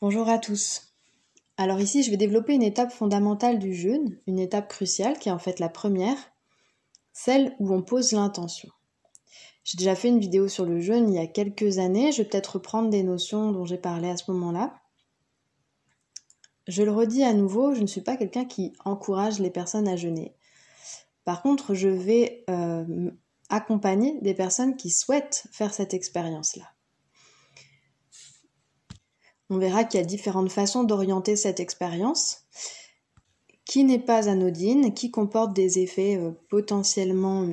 Bonjour à tous. Alors ici, je vais développer une étape fondamentale du jeûne, une étape cruciale qui est en fait la première, celle où on pose l'intention. J'ai déjà fait une vidéo sur le jeûne il y a quelques années, je vais peut-être reprendre des notions dont j'ai parlé à ce moment-là. Je le redis à nouveau, je ne suis pas quelqu'un qui encourage les personnes à jeûner. Par contre, je vais accompagner des personnes qui souhaitent faire cette expérience-là. On verra qu'il y a différentes façons d'orienter cette expérience, qui n'est pas anodine, qui comporte des effets potentiellement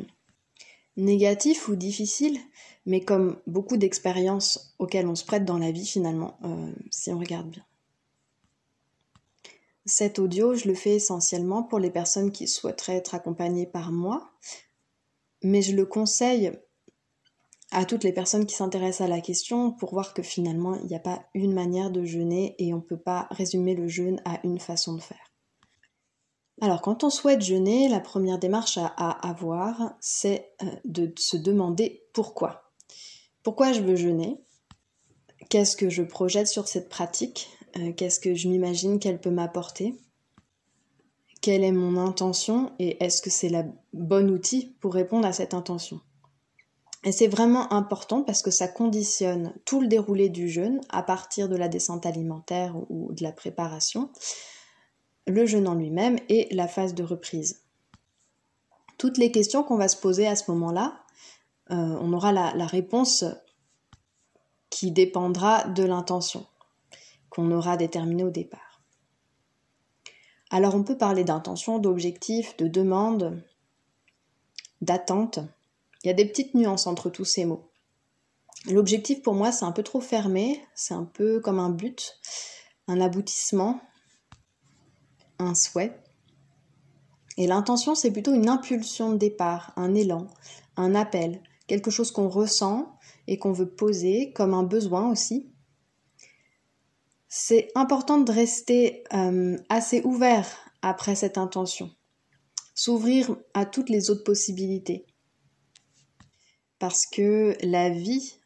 négatifs ou difficiles, mais comme beaucoup d'expériences auxquelles on se prête dans la vie finalement, si on regarde bien. Cet audio, je le fais essentiellement pour les personnes qui souhaiteraient être accompagnées par moi, mais je le conseille à toutes les personnes qui s'intéressent à la question pour voir que finalement, il n'y a pas une manière de jeûner et on ne peut pas résumer le jeûne à une façon de faire. Alors, quand on souhaite jeûner, la première démarche à avoir, c'est de se demander pourquoi. Pourquoi je veux jeûner ? Qu'est-ce que je projette sur cette pratique ? Qu'est-ce que je m'imagine qu'elle peut m'apporter ? Quelle est mon intention et est-ce que c'est le bon outil pour répondre à cette intention ? Et c'est vraiment important parce que ça conditionne tout le déroulé du jeûne à partir de la descente alimentaire ou de la préparation, le jeûne en lui-même et la phase de reprise. Toutes les questions qu'on va se poser à ce moment-là, on aura la réponse qui dépendra de l'intention qu'on aura déterminée au départ. Alors on peut parler d'intention, d'objectif, de demande, d'attente. Il y a des petites nuances entre tous ces mots. L'objectif pour moi c'est un peu trop fermé, c'est un peu comme un but, un aboutissement, un souhait. Et l'intention c'est plutôt une impulsion de départ, un élan, un appel, quelque chose qu'on ressent et qu'on veut poser comme un besoin aussi. C'est important de rester assez ouvert après cette intention, s'ouvrir à toutes les autres possibilités. Parce que la vie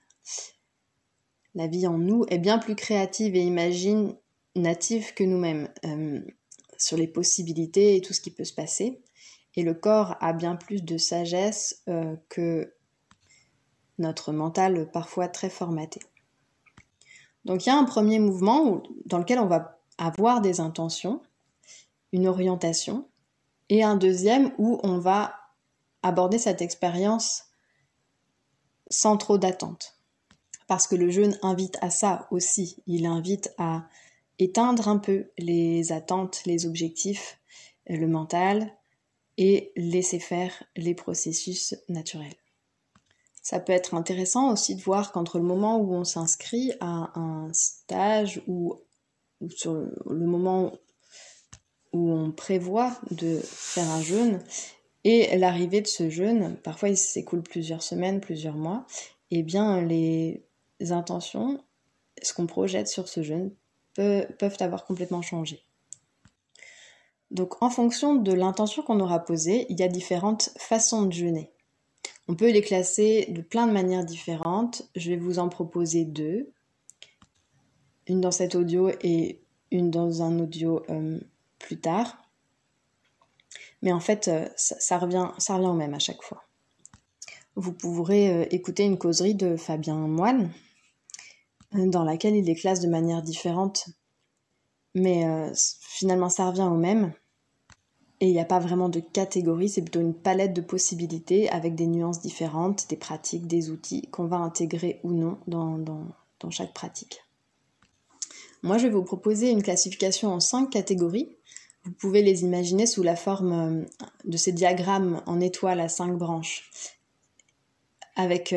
en nous est bien plus créative et imaginative que nous-mêmes sur les possibilités et tout ce qui peut se passer. Et le corps a bien plus de sagesse que notre mental parfois très formaté. Donc il y a un premier mouvement dans lequel on va avoir des intentions, une orientation, et un deuxième où on va aborder cette expérience sans trop d'attente. Parce que le jeûne invite à ça aussi, il invite à éteindre un peu les attentes, les objectifs, le mental, et laisser faire les processus naturels. Ça peut être intéressant aussi de voir qu'entre le moment où on s'inscrit à un stage ou sur le moment où on prévoit de faire un jeûne et l'arrivée de ce jeûne, parfois il s'écoule plusieurs semaines, plusieurs mois, et bien les intentions, ce qu'on projette sur ce jeûne peuvent avoir complètement changé. Donc en fonction de l'intention qu'on aura posée, il y a différentes façons de jeûner. On peut les classer de plein de manières différentes. Je vais vous en proposer deux. Une dans cet audio et une dans un audio plus tard. Mais en fait, ça revient au même à chaque fois. Vous pourrez écouter une causerie de Fabien Moine, dans laquelle il les classe de manière différente. Mais finalement, ça revient au même. Et il n'y a pas vraiment de catégorie, c'est plutôt une palette de possibilités avec des nuances différentes, des pratiques, des outils qu'on va intégrer ou non dans chaque pratique. Moi, je vais vous proposer une classification en 5 catégories. Vous pouvez les imaginer sous la forme de ces diagrammes en étoiles à 5 branches, avec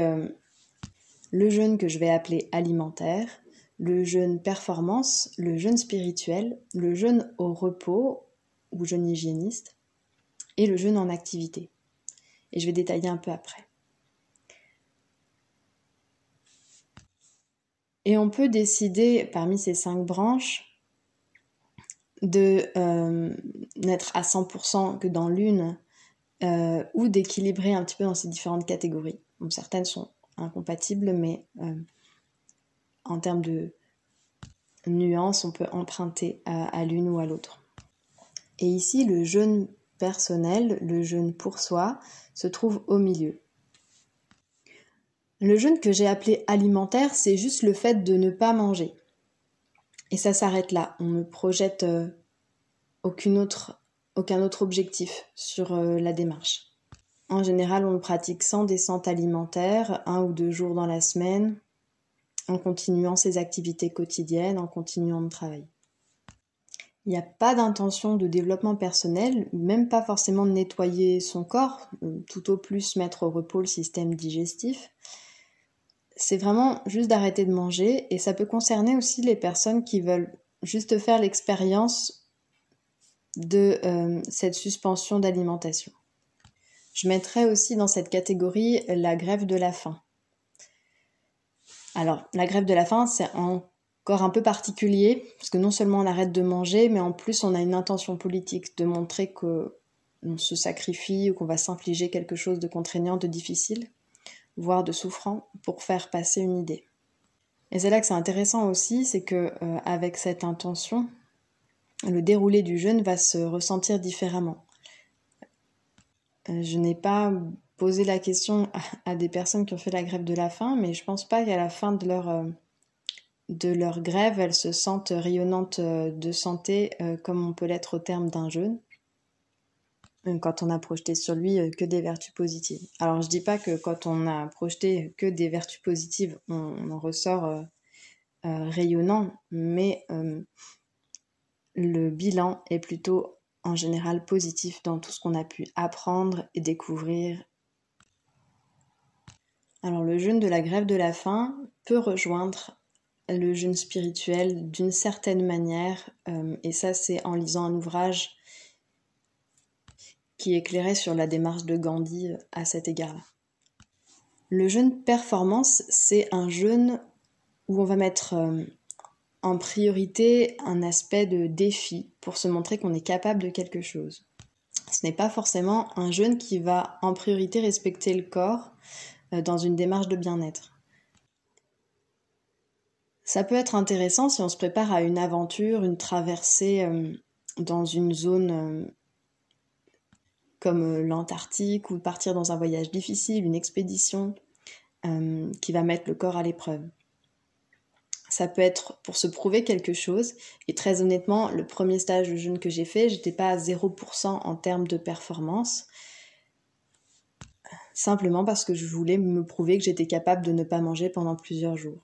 le jeûne que je vais appeler alimentaire, le jeûne performance, le jeûne spirituel, le jeûne au repos ou jeûne hygiéniste, et le jeûne en activité. Et je vais détailler un peu après. Et on peut décider, parmi ces 5 branches, de n'être à 100% que dans l'une, ou d'équilibrer un petit peu dans ces différentes catégories. Bon, certaines sont incompatibles, mais en termes de nuances on peut emprunter à l'une ou à l'autre. Et ici, le jeûne personnel, le jeûne pour soi, se trouve au milieu. Le jeûne que j'ai appelé alimentaire, c'est juste le fait de ne pas manger. Et ça s'arrête là. On ne projette aucun autre objectif sur la démarche. En général, on le pratique sans descente alimentaire, 1 ou 2 jours dans la semaine, en continuant ses activités quotidiennes, en continuant de travailler. Il n'y a pas d'intention de développement personnel, même pas forcément de nettoyer son corps, tout au plus mettre au repos le système digestif. C'est vraiment juste d'arrêter de manger, et ça peut concerner aussi les personnes qui veulent juste faire l'expérience de cette suspension d'alimentation. Je mettrais aussi dans cette catégorie la grève de la faim. Alors, la grève de la faim, c'est encore un peu particulier, parce que non seulement on arrête de manger, mais en plus on a une intention politique de montrer qu'on se sacrifie ou qu'on va s'infliger quelque chose de contraignant, de difficile, voire de souffrant, pour faire passer une idée. Et c'est là que c'est intéressant aussi, c'est que avec cette intention, le déroulé du jeûne va se ressentir différemment. Je n'ai pas posé la question à des personnes qui ont fait la grève de la faim, mais je pense pas qu'à la fin de leur grève, elles se sentent rayonnantes de santé comme on peut l'être au terme d'un jeûne, quand on a projeté sur lui que des vertus positives. Alors je dis pas que quand on a projeté que des vertus positives, on en ressort rayonnant, mais le bilan est plutôt en général positif dans tout ce qu'on a pu apprendre et découvrir. Alors le jeûne de la grève de la faim peut rejoindre le jeûne spirituel d'une certaine manière, et ça c'est en lisant un ouvrage qui éclairait sur la démarche de Gandhi à cet égard-là. Le jeûne performance, c'est un jeûne où on va mettre en priorité un aspect de défi pour se montrer qu'on est capable de quelque chose. Ce n'est pas forcément un jeûne qui va en priorité respecter le corps dans une démarche de bien-être. Ça peut être intéressant si on se prépare à une aventure, une traversée dans une zone comme l'Antarctique, ou partir dans un voyage difficile, une expédition qui va mettre le corps à l'épreuve. Ça peut être pour se prouver quelque chose, et très honnêtement, le premier stage de jeûne que j'ai fait, j'étais pas à 0% en termes de performance, simplement parce que je voulais me prouver que j'étais capable de ne pas manger pendant plusieurs jours.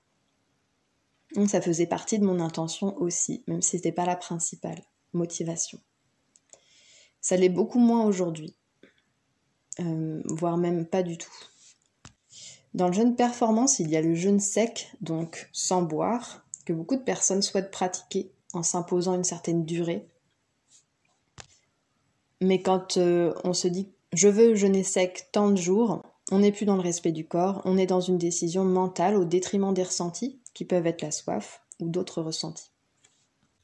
Donc ça faisait partie de mon intention aussi, même si c'était pas la principale motivation. Ça l'est beaucoup moins aujourd'hui, voire même pas du tout. Dans le jeûne performance, il y a le jeûne sec, donc sans boire, que beaucoup de personnes souhaitent pratiquer en s'imposant une certaine durée. Mais quand on se dit « je veux jeûner sec tant de jours », on n'est plus dans le respect du corps, on est dans une décision mentale au détriment des ressentis, qui peuvent être la soif ou d'autres ressentis.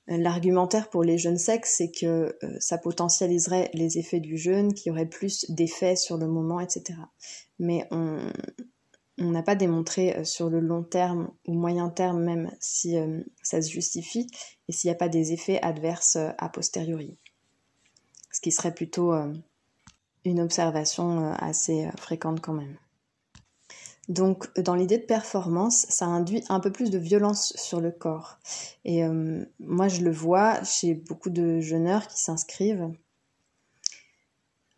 L'argumentaire pour les jeûnes secs, c'est que ça potentialiserait les effets du jeûne, qui aurait plus d'effets sur le moment, etc. Mais on n'a pas démontré sur le long terme ou moyen terme même si ça se justifie et s'il n'y a pas des effets adverses a posteriori. Ce qui serait plutôt une observation assez fréquente quand même. Donc dans l'idée de performance, ça induit un peu plus de violence sur le corps. Et moi je le vois chez beaucoup de jeûneurs qui s'inscrivent,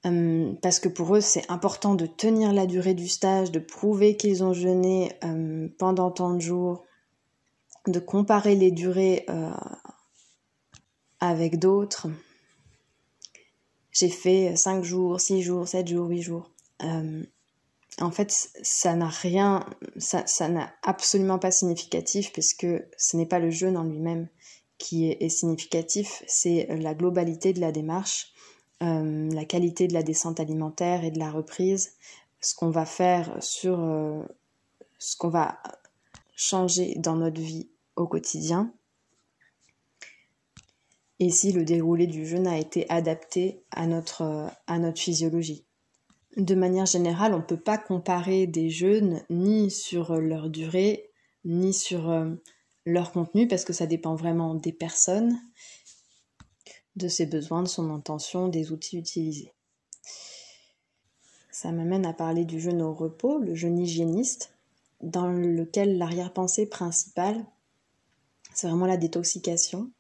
parce que pour eux c'est important de tenir la durée du stage, de prouver qu'ils ont jeûné pendant tant de jours, de comparer les durées avec d'autres. J'ai fait 5 jours, 6 jours, 7 jours, 8 jours. En fait, ça n'a absolument pas significatif, puisque ce n'est pas le jeûne en lui-même qui est significatif, c'est la globalité de la démarche, la qualité de la descente alimentaire et de la reprise, ce qu'on va faire sur ce qu'on va changer dans notre vie au quotidien, et si le déroulé du jeûne a été adapté à notre physiologie. De manière générale, on ne peut pas comparer des jeûnes ni sur leur durée, ni sur leur contenu parce que ça dépend vraiment des personnes, de ses besoins, de son intention, des outils utilisés. Ça m'amène à parler du jeûne au repos, le jeûne hygiéniste, dans lequel l'arrière-pensée principale, c'est vraiment la détoxication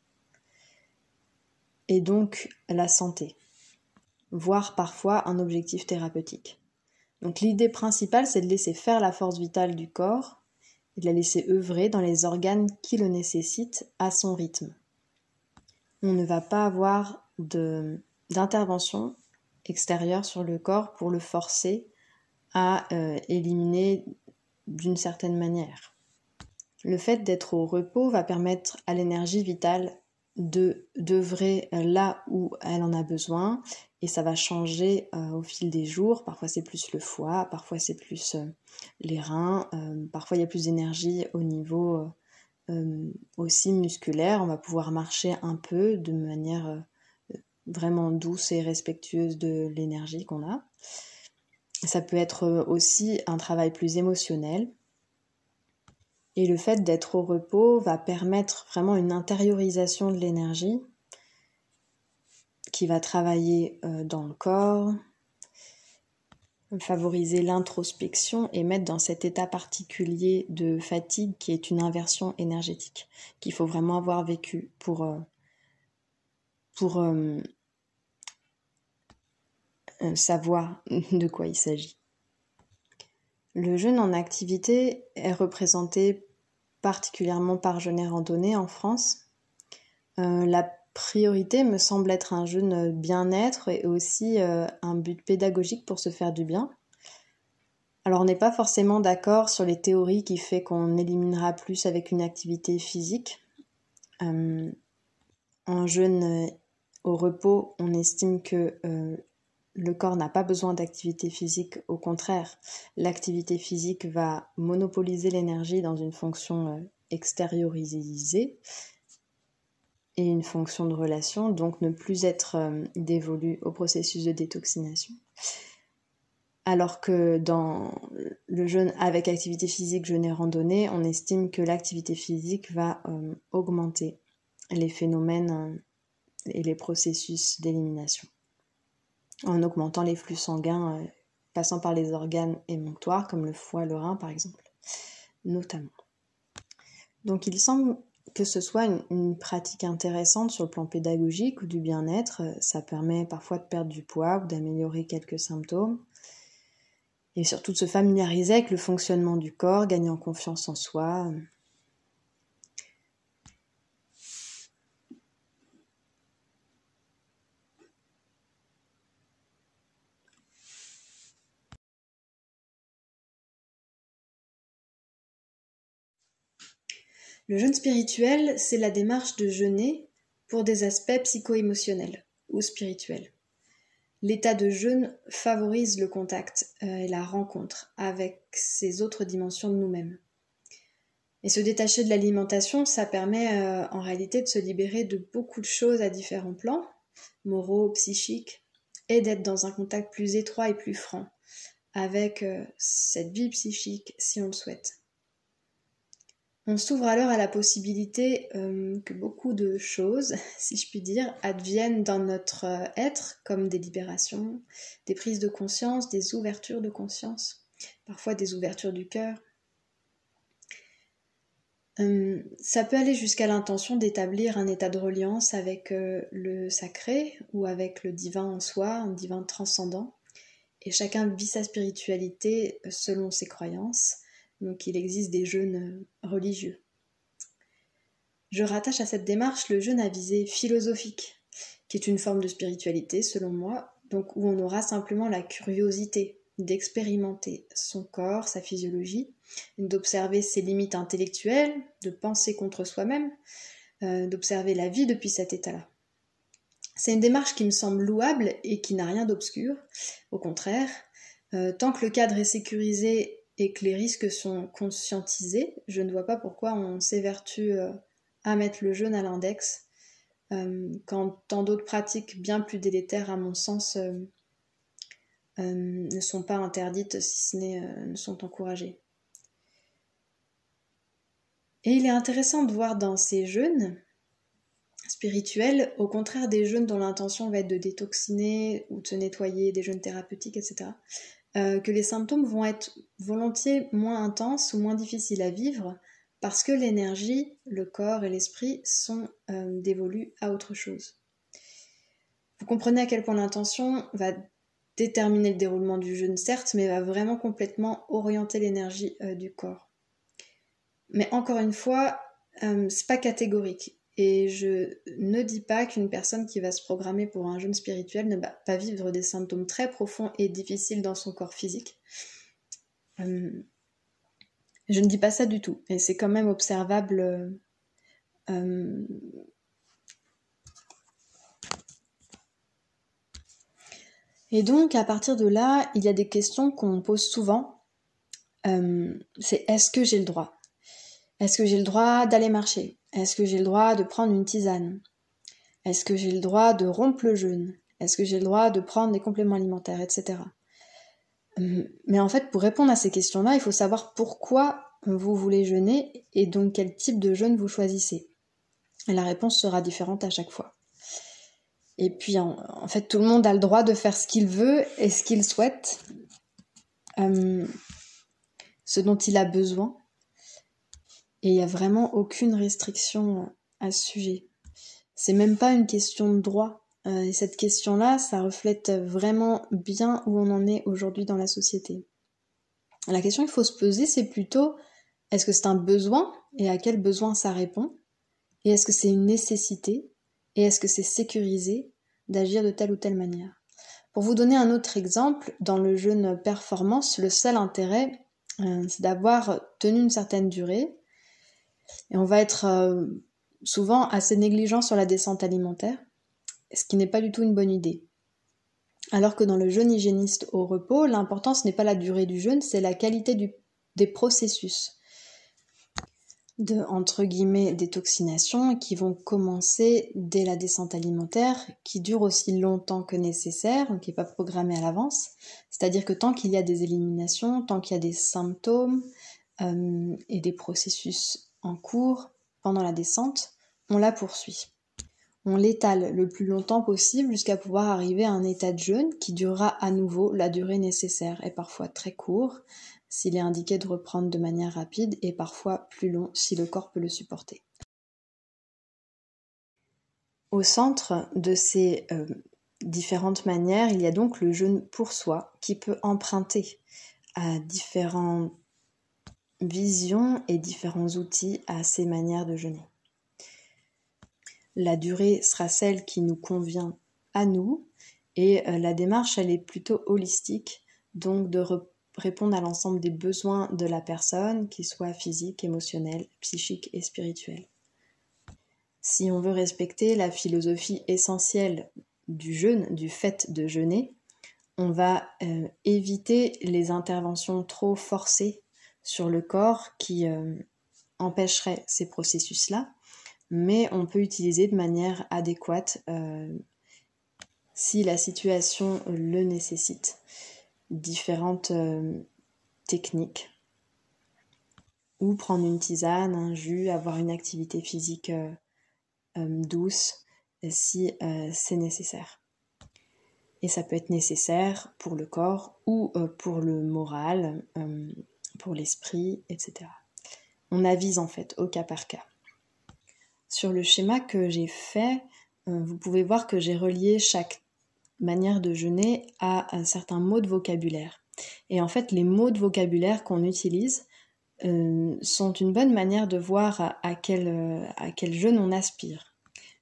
et donc la santé, voire parfois un objectif thérapeutique. Donc l'idée principale, c'est de laisser faire la force vitale du corps et de la laisser œuvrer dans les organes qui le nécessitent à son rythme. On ne va pas avoir d'intervention extérieure sur le corps pour le forcer à éliminer d'une certaine manière. Le fait d'être au repos va permettre à l'énergie vitale d'œuvrer là où elle en a besoin et ça va changer au fil des jours. Parfois c'est plus le foie, parfois c'est plus les reins, parfois il y a plus d'énergie au niveau aussi musculaire. On va pouvoir marcher un peu de manière vraiment douce et respectueuse de l'énergie qu'on a. Ça peut être aussi un travail plus émotionnel. Et le fait d'être au repos va permettre vraiment une intériorisation de l'énergie qui va travailler dans le corps, favoriser l'introspection et mettre dans cet état particulier de fatigue qui est une inversion énergétique, qu'il faut vraiment avoir vécu pour savoir de quoi il s'agit. Le jeûne en activité est représenté particulièrement par Jeûner Randonnée en France. La priorité me semble être un jeûne bien-être et aussi un but pédagogique pour se faire du bien. Alors on n'est pas forcément d'accord sur les théories qui fait qu'on éliminera plus avec une activité physique. En jeûne au repos, on estime que le corps n'a pas besoin d'activité physique, au contraire, l'activité physique va monopoliser l'énergie dans une fonction extériorisée et une fonction de relation, donc ne plus être dévolue au processus de détoxination. Alors que dans le jeûne avec activité physique, jeûne et randonnée, on estime que l'activité physique va augmenter les phénomènes et les processus d'élimination, en augmentant les flux sanguins passant par les organes émonctoires, comme le foie, le rein par exemple, notamment. Donc il semble que ce soit une pratique intéressante sur le plan pédagogique ou du bien-être. Ça permet parfois de perdre du poids ou d'améliorer quelques symptômes. Et surtout de se familiariser avec le fonctionnement du corps, gagner en confiance en soi. Le jeûne spirituel, c'est la démarche de jeûner pour des aspects psycho-émotionnels ou spirituels. L'état de jeûne favorise le contact et la rencontre avec ces autres dimensions de nous-mêmes. Et se détacher de l'alimentation, ça permet en réalité de se libérer de beaucoup de choses à différents plans, moraux, psychiques, et d'être dans un contact plus étroit et plus franc avec cette vie psychique si on le souhaite. On s'ouvre alors à la possibilité que beaucoup de choses, si je puis dire, adviennent dans notre être, comme des libérations, des prises de conscience, des ouvertures de conscience, parfois des ouvertures du cœur. Ça peut aller jusqu'à l'intention d'établir un état de reliance avec le sacré ou avec le divin en soi, un divin transcendant. Et chacun vit sa spiritualité selon ses croyances. Donc il existe des jeûnes religieux. Je rattache à cette démarche le jeûne à visée philosophique, qui est une forme de spiritualité selon moi, donc où on aura simplement la curiosité d'expérimenter son corps, sa physiologie, d'observer ses limites intellectuelles, de penser contre soi-même, d'observer la vie depuis cet état-là. C'est une démarche qui me semble louable et qui n'a rien d'obscur. Au contraire, tant que le cadre est sécurisé et que les risques sont conscientisés, je ne vois pas pourquoi on s'évertue à mettre le jeûne à l'index, quand tant d'autres pratiques bien plus délétères, à mon sens, ne sont pas interdites, si ce n'est ne sont encouragées. Et il est intéressant de voir dans ces jeûnes spirituels, au contraire des jeûnes dont l'intention va être de détoxiner ou de se nettoyer, des jeûnes thérapeutiques, etc., que les symptômes vont être volontiers moins intenses ou moins difficiles à vivre parce que l'énergie, le corps et l'esprit sont dévolus à autre chose. Vous comprenez à quel point l'intention va déterminer le déroulement du jeûne, certes, mais va vraiment complètement orienter l'énergie du corps. Mais encore une fois, c'est pas catégorique. Et je ne dis pas qu'une personne qui va se programmer pour un jeûne spirituel ne va pas vivre des symptômes très profonds et difficiles dans son corps physique. Je ne dis pas ça du tout. Et c'est quand même observable. Et donc, à partir de là, il y a des questions qu'on pose souvent. C'est est-ce que j'ai le droit ? Est-ce que j'ai le droit d'aller marcher ? Est-ce que j'ai le droit de prendre une tisane ? Est-ce que j'ai le droit de rompre le jeûne ? Est-ce que j'ai le droit de prendre des compléments alimentaires, etc. Mais en fait, pour répondre à ces questions-là, il faut savoir pourquoi vous voulez jeûner et donc quel type de jeûne vous choisissez. Et la réponse sera différente à chaque fois. Et puis, en fait, tout le monde a le droit de faire ce qu'il veut et ce qu'il souhaite, ce dont il a besoin. Et il n'y a vraiment aucune restriction à ce sujet. C'est même pas une question de droit. Et cette question-là, ça reflète vraiment bien où on en est aujourd'hui dans la société. La question qu'il faut se poser, c'est plutôt, est-ce que c'est un besoin et à quel besoin ça répond ? Et est-ce que c'est une nécessité ? Et est-ce que c'est sécurisé d'agir de telle ou telle manière ? Pour vous donner un autre exemple, dans le jeûne performance, le seul intérêt, c'est d'avoir tenu une certaine durée. Et on va être souvent assez négligent sur la descente alimentaire, ce qui n'est pas du tout une bonne idée. Alors que dans le jeûne hygiéniste au repos, l'important ce n'est pas la durée du jeûne, c'est la qualité des processus de, entre guillemets, détoxination qui vont commencer dès la descente alimentaire, qui dure aussi longtemps que nécessaire, donc qui n'est pas programmée à l'avance. C'est-à-dire que tant qu'il y a des éliminations, tant qu'il y a des symptômes et des processus en cours pendant la descente, on la poursuit. On l'étale le plus longtemps possible jusqu'à pouvoir arriver à un état de jeûne qui durera à nouveau la durée nécessaire et parfois très court s'il est indiqué de reprendre de manière rapide et parfois plus long si le corps peut le supporter. Au centre de ces différentes manières, il y a donc le jeûne pour soi qui peut emprunter à différentes visions et différents outils à ces manières de jeûner. La durée sera celle qui nous convient à nous et la démarche elle est plutôt holistique, donc de répondre à l'ensemble des besoins de la personne, qu'ils soient physiques, émotionnels, psychiques et spirituels. Si on veut respecter la philosophie essentielle du jeûne, du fait de jeûner, on va éviter les interventions trop forcées sur le corps qui empêcheraient ces processus-là, mais on peut utiliser de manière adéquate si la situation le nécessite différentes techniques, ou prendre une tisane, un jus, avoir une activité physique douce si c'est nécessaire. Et ça peut être nécessaire pour le corps ou pour le moral, pour l'esprit, etc. On avise en fait au cas par cas. Sur le schéma que j'ai fait, vous pouvez voir que j'ai relié chaque manière de jeûner à un certain mot de vocabulaire. Et en fait, les mots de vocabulaire qu'on utilise sont une bonne manière de voir à quel jeûne on aspire.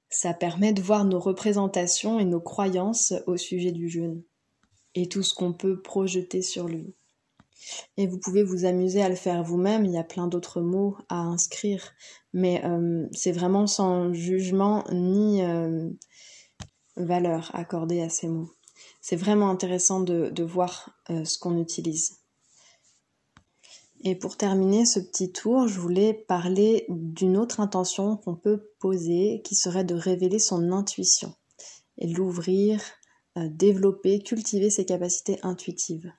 Ça permet de voir nos représentations et nos croyances au sujet du jeûne et tout ce qu'on peut projeter sur lui. Et vous pouvez vous amuser à le faire vous-même, il y a plein d'autres mots à inscrire, mais c'est vraiment sans jugement ni valeur accordée à ces mots. C'est vraiment intéressant de voir ce qu'on utilise. Et pour terminer ce petit tour, je voulais parler d'une autre intention qu'on peut poser, qui serait de révéler son intuition et l'ouvrir, développer, cultiver ses capacités intuitives.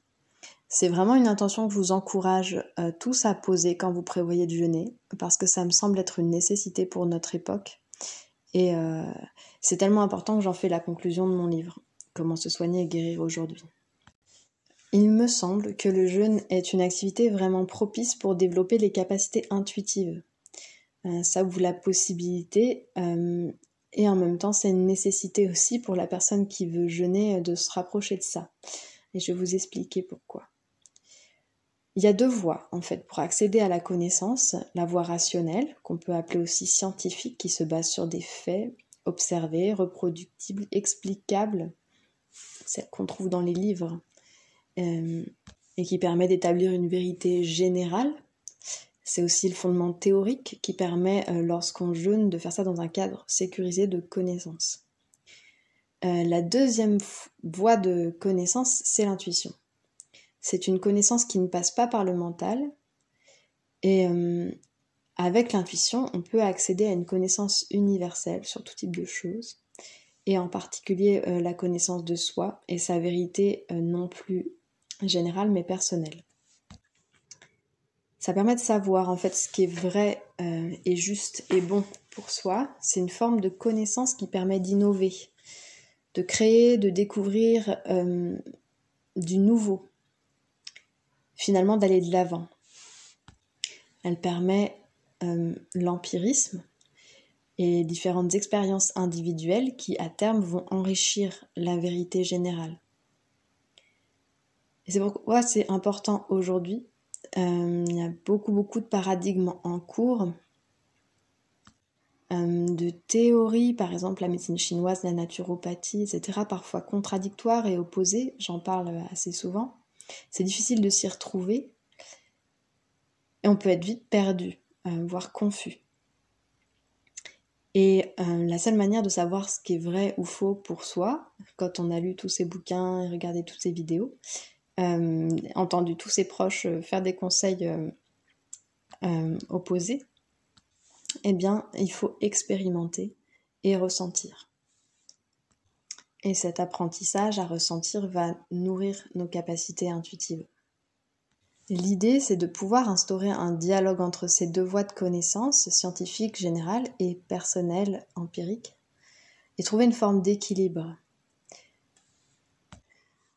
C'est vraiment une intention que je vous encourage tous à poser quand vous prévoyez de jeûner, parce que ça me semble être une nécessité pour notre époque. Et c'est tellement important que j'en fais la conclusion de mon livre, Comment se soigner et guérir aujourd'hui. Il me semble que le jeûne est une activité vraiment propice pour développer les capacités intuitives. Ça ouvre la possibilité et en même temps c'est une nécessité aussi pour la personne qui veut jeûner de se rapprocher de ça. Et je vais vous expliquer pourquoi. Il y a 2 voies en fait pour accéder à la connaissance, la voie rationnelle, qu'on peut appeler aussi scientifique, qui se base sur des faits observés, reproductibles, explicables, celle qu'on trouve dans les livres, et qui permet d'établir une vérité générale. C'est aussi le fondement théorique qui permet, lorsqu'on jeûne, de faire ça dans un cadre sécurisé de connaissance. La deuxième voie de connaissance, c'est l'intuition. C'est une connaissance qui ne passe pas par le mental, et avec l'intuition, on peut accéder à une connaissance universelle sur tout type de choses, et en particulier la connaissance de soi et sa vérité non plus générale mais personnelle. Ça permet de savoir en fait ce qui est vrai et juste et bon pour soi. C'est une forme de connaissance qui permet d'innover, de créer, de découvrir du nouveau, finalement d'aller de l'avant. Elle permet l'empirisme et les différentes expériences individuelles qui à terme vont enrichir la vérité générale. Et c'est pourquoi c'est important aujourd'hui. Il y a beaucoup de paradigmes en cours, de théories, par exemple la médecine chinoise, la naturopathie, etc., parfois contradictoires et opposées, j'en parle assez souvent. C'est difficile de s'y retrouver et on peut être vite perdu, voire confus. Et la seule manière de savoir ce qui est vrai ou faux pour soi, quand on a lu tous ces bouquins et regardé toutes ces vidéos, entendu tous ses proches faire des conseils opposés, eh bien, il faut expérimenter et ressentir. Et cet apprentissage à ressentir va nourrir nos capacités intuitives. L'idée, c'est de pouvoir instaurer un dialogue entre ces 2 voies de connaissance, scientifique, générale, et personnelle, empirique, et trouver une forme d'équilibre.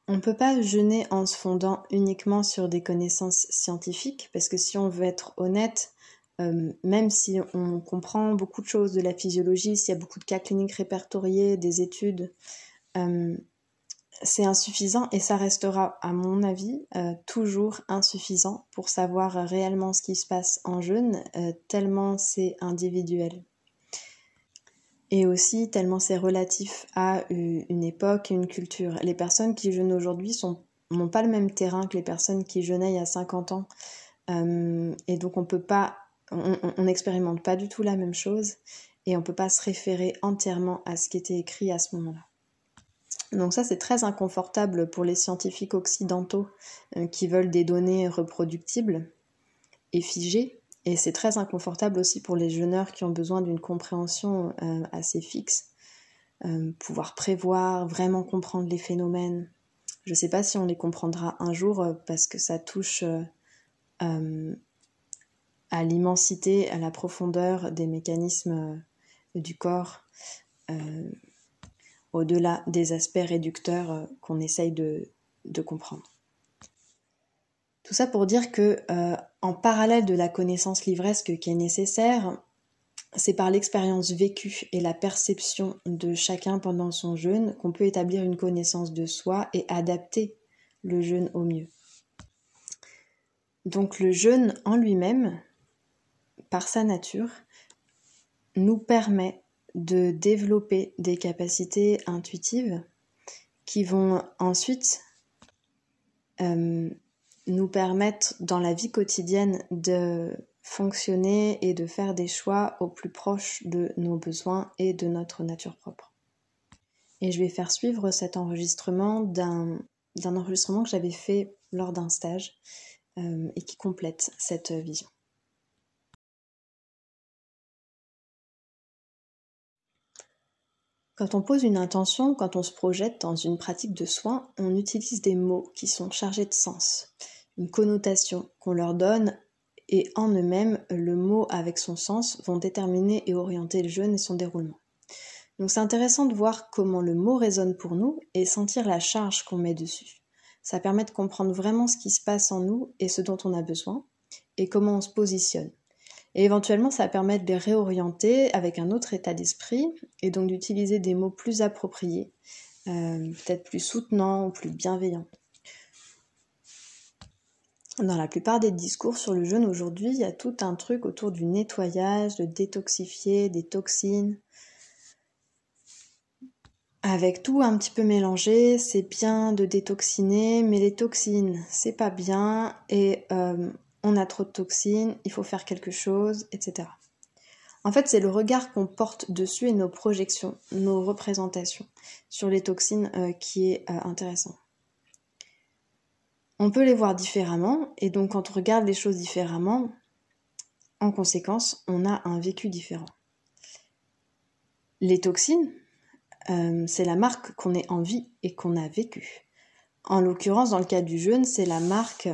On ne peut pas jeûner en se fondant uniquement sur des connaissances scientifiques, parce que si on veut être honnête, même si on comprend beaucoup de choses de la physiologie, s'il y a beaucoup de cas cliniques répertoriés, des études, c'est insuffisant et ça restera, à mon avis, toujours insuffisant pour savoir réellement ce qui se passe en jeûne, tellement c'est individuel. Et aussi tellement c'est relatif à une époque, une culture. Les personnes qui jeûnent aujourd'hui n'ont pas le même terrain que les personnes qui jeûnaient il y a 50 ans. Et donc on n'expérimente pas du tout la même chose et on ne peut pas se référer entièrement à ce qui était écrit à ce moment-là. Donc ça, c'est très inconfortable pour les scientifiques occidentaux qui veulent des données reproductibles et figées. Et c'est très inconfortable aussi pour les jeûneurs qui ont besoin d'une compréhension assez fixe, pouvoir prévoir, vraiment comprendre les phénomènes. Je ne sais pas si on les comprendra un jour parce que ça touche à l'immensité, à la profondeur des mécanismes du corps, au-delà des aspects réducteurs qu'on essaye de comprendre. Tout ça pour dire que, en parallèle de la connaissance livresque qui est nécessaire, c'est par l'expérience vécue et la perception de chacun pendant son jeûne qu'on peut établir une connaissance de soi et adapter le jeûne au mieux. Donc le jeûne en lui-même, par sa nature, nous permet de développer des capacités intuitives qui vont ensuite nous permettre dans la vie quotidienne de fonctionner et de faire des choix au plus proche de nos besoins et de notre nature propre. Et je vais faire suivre cet enregistrement d'un enregistrement que j'avais fait lors d'un stage et qui complète cette vision. Quand on pose une intention, quand on se projette dans une pratique de soin, on utilise des mots qui sont chargés de sens, une connotation qu'on leur donne, et en eux-mêmes, le mot avec son sens vont déterminer et orienter le jeûne et son déroulement. Donc c'est intéressant de voir comment le mot résonne pour nous et sentir la charge qu'on met dessus. Ça permet de comprendre vraiment ce qui se passe en nous et ce dont on a besoin, et comment on se positionne. Et éventuellement, ça permet de les réorienter avec un autre état d'esprit, et donc d'utiliser des mots plus appropriés, peut-être plus soutenants ou plus bienveillants. Dans la plupart des discours sur le jeûne aujourd'hui, il y a tout un truc autour du nettoyage, de détoxifier, des toxines. Avec tout un petit peu mélangé, c'est bien de détoxiner, mais les toxines, c'est pas bien, et on a trop de toxines, il faut faire quelque chose, etc. En fait, c'est le regard qu'on porte dessus et nos projections, nos représentations sur les toxines qui est intéressant. On peut les voir différemment, et donc quand on regarde les choses différemment, en conséquence, on a un vécu différent. Les toxines, c'est la marque qu'on est en vie et qu'on a vécu. En l'occurrence, dans le cas du jeûne, c'est la marque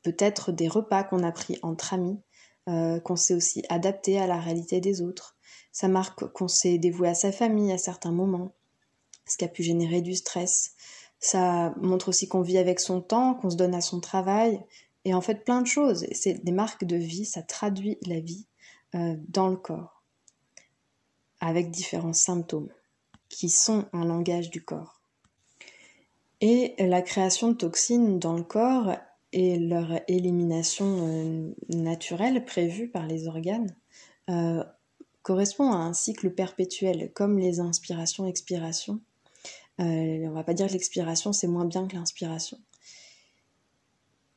peut-être des repas qu'on a pris entre amis, qu'on s'est aussi adapté à la réalité des autres. Ça marque qu'on s'est dévoué à sa famille à certains moments, ce qui a pu générer du stress. Ça montre aussi qu'on vit avec son temps, qu'on se donne à son travail, et en fait plein de choses. C'est des marques de vie, ça traduit la vie dans le corps, avec différents symptômes qui sont un langage du corps. Et la création de toxines dans le corps et leur élimination naturelle prévue par les organes correspond à un cycle perpétuel, comme les inspirations-expirations. On va pas dire que l'expiration c'est moins bien que l'inspiration.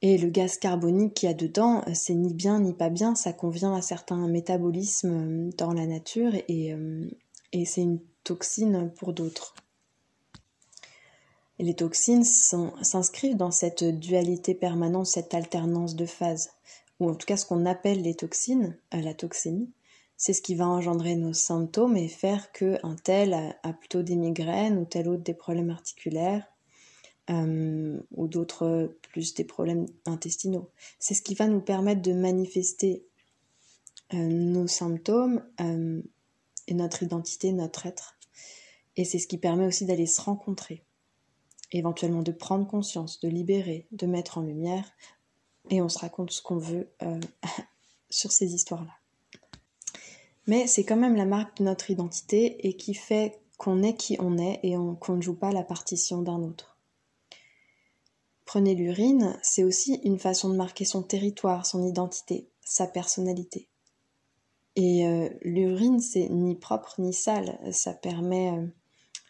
Et le gaz carbonique qu'il y a dedans, c'est ni bien ni pas bien, ça convient à certains métabolismes dans la nature et c'est une toxine pour d'autres. Et les toxines s'inscrivent dans cette dualité permanente, cette alternance de phases, ou en tout cas ce qu'on appelle les toxines, la toxémie. C'est ce qui va engendrer nos symptômes et faire qu'un tel a plutôt des migraines ou tel autre des problèmes articulaires ou d'autres plus des problèmes intestinaux. C'est ce qui va nous permettre de manifester nos symptômes et notre identité, notre être. Et c'est ce qui permet aussi d'aller se rencontrer, éventuellement de prendre conscience, de libérer, de mettre en lumière, et on se raconte ce qu'on veut sur ces histoires-là. Mais c'est quand même la marque de notre identité et qui fait qu'on est qui on est et qu'on ne joue pas la partition d'un autre. Prenez l'urine, c'est aussi une façon de marquer son territoire, son identité, sa personnalité. Et l'urine, c'est ni propre ni sale, ça permet...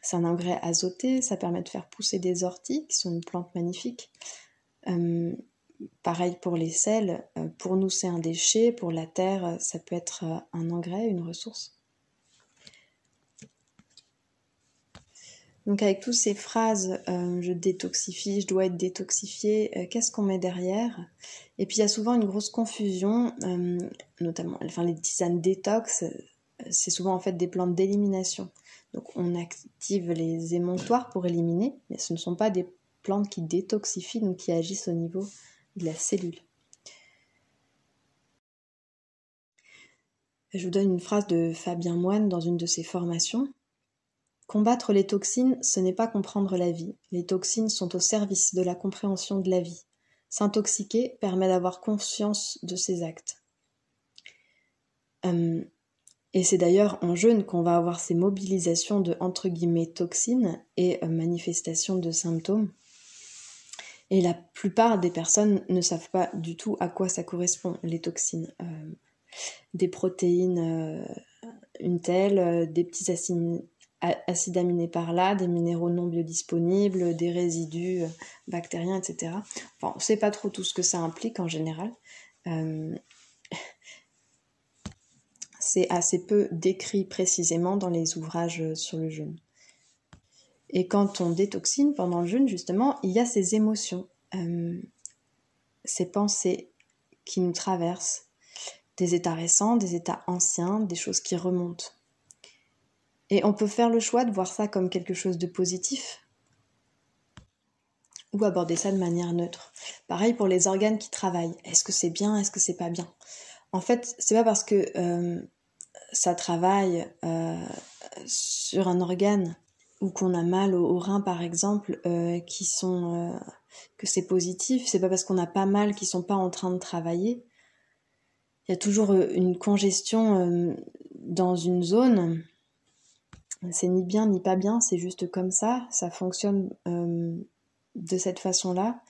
c'est un engrais azoté, ça permet de faire pousser des orties, qui sont une plante magnifique. Pareil pour les sels, pour nous c'est un déchet, pour la terre ça peut être un engrais, une ressource. Donc avec toutes ces phrases, je détoxifie, je dois être détoxifié, qu'est-ce qu'on met derrière? Et puis il y a souvent une grosse confusion, notamment les tisanes détox, c'est souvent en fait des plantes d'élimination. Donc on active les émonctoires pour éliminer, mais ce ne sont pas des plantes qui détoxifient, donc qui agissent au niveau de la cellule. Je vous donne une phrase de Fabien Moine dans une de ses formations. Combattre les toxines, ce n'est pas comprendre la vie. Les toxines sont au service de la compréhension de la vie. S'intoxiquer permet d'avoir conscience de ses actes. Et c'est d'ailleurs en jeûne qu'on va avoir ces mobilisations de entre guillemets toxines et manifestations de symptômes. Et la plupart des personnes ne savent pas du tout à quoi ça correspond, les toxines. Des protéines, une telle, des petits acides aminés par là, des minéraux non biodisponibles, des résidus bactériens, etc. Enfin, on ne sait pas trop tout ce que ça implique en général. C'est assez peu décrit précisément dans les ouvrages sur le jeûne. Et quand on détoxine pendant le jeûne, justement, il y a ces émotions, ces pensées qui nous traversent, des états récents, des états anciens, des choses qui remontent. Et on peut faire le choix de voir ça comme quelque chose de positif ou aborder ça de manière neutre. Pareil pour les organes qui travaillent. Est-ce que c'est bien, est-ce que c'est pas bien? En fait, c'est pas parce que ça travaille sur un organe ou qu'on a mal au rein par exemple, que c'est positif. C'est pas parce qu'on n'a pas mal qu'ils sont pas en train de travailler. Il y a toujours une congestion dans une zone. C'est ni bien ni pas bien, c'est juste comme ça. Ça fonctionne de cette façon-là.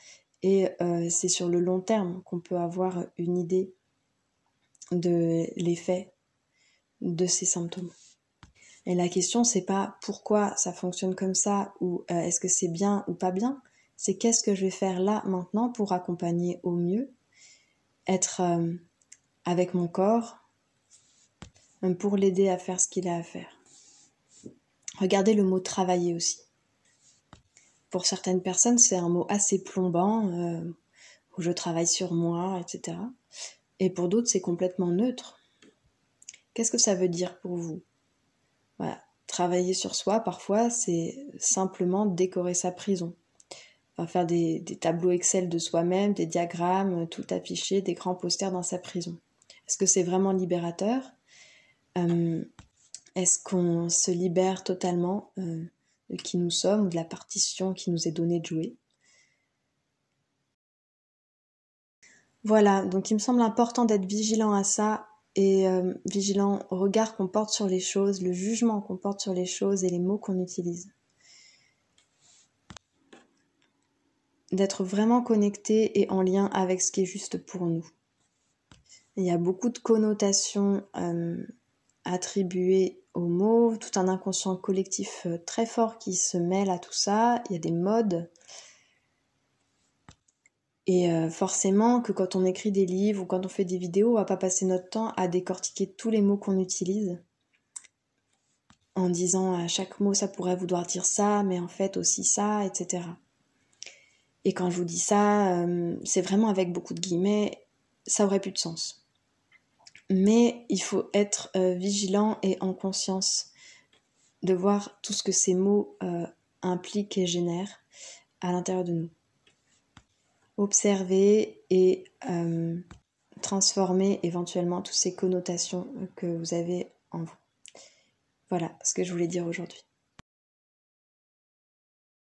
Et c'est sur le long terme qu'on peut avoir une idée de l'effet de ces symptômes. Et la question, c'est pas pourquoi ça fonctionne comme ça ou est-ce que c'est bien ou pas bien. C'est qu'est-ce que je vais faire là maintenant pour accompagner au mieux, être avec mon corps, pour l'aider à faire ce qu'il a à faire. Regardez le mot travailler aussi. Pour certaines personnes, c'est un mot assez plombant, où je travaille sur moi, etc. Et pour d'autres, c'est complètement neutre. Qu'est-ce que ça veut dire pour vous? Voilà. Travailler sur soi, parfois, c'est simplement décorer sa prison. Enfin, faire des tableaux Excel de soi-même, des diagrammes, tout afficher, des grands posters dans sa prison. Est-ce que c'est vraiment libérateur? Est-ce qu'on se libère totalement de qui nous sommes ou de la partition qui nous est donnée de jouer? Voilà, donc il me semble important d'être vigilant à ça et vigilant au regard qu'on porte sur les choses, le jugement qu'on porte sur les choses et les mots qu'on utilise. D'être vraiment connecté et en lien avec ce qui est juste pour nous. Il y a beaucoup de connotations attribuées aux mots, tout un inconscient collectif très fort qui se mêle à tout ça. Il y a des modes. Et forcément que quand on écrit des livres ou quand on fait des vidéos, on va pas passer notre temps à décortiquer tous les mots qu'on utilise en disant à chaque mot ça pourrait vouloir dire ça, mais en fait aussi ça, etc. Et quand je vous dis ça, c'est vraiment avec beaucoup de guillemets, ça aurait plus de sens. Mais il faut être vigilant et en conscience de voir tout ce que ces mots impliquent et génèrent à l'intérieur de nous. Observer et transformer éventuellement toutes ces connotations que vous avez en vous. Voilà ce que je voulais dire aujourd'hui.